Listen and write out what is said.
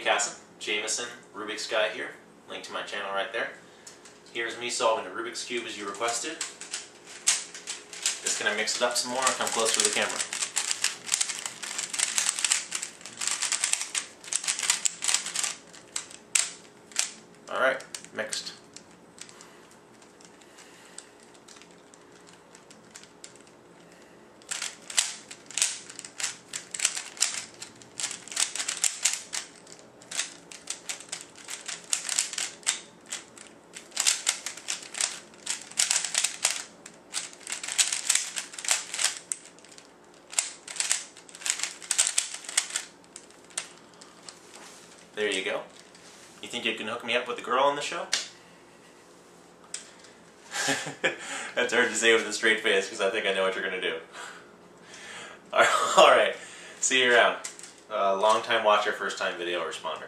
Kassem, Jameson, Rubiksguy here. Link to my channel right there. Here's me solving a Rubik's Cube as you requested. Just gonna mix it up some more and come closer to the camera. Alright, mixed. There you go. You think you can hook me up with a girl on the show? That's hard to say with a straight face because I think I know what you're going to do. Alright, see you around. Long time watcher, first time video responder.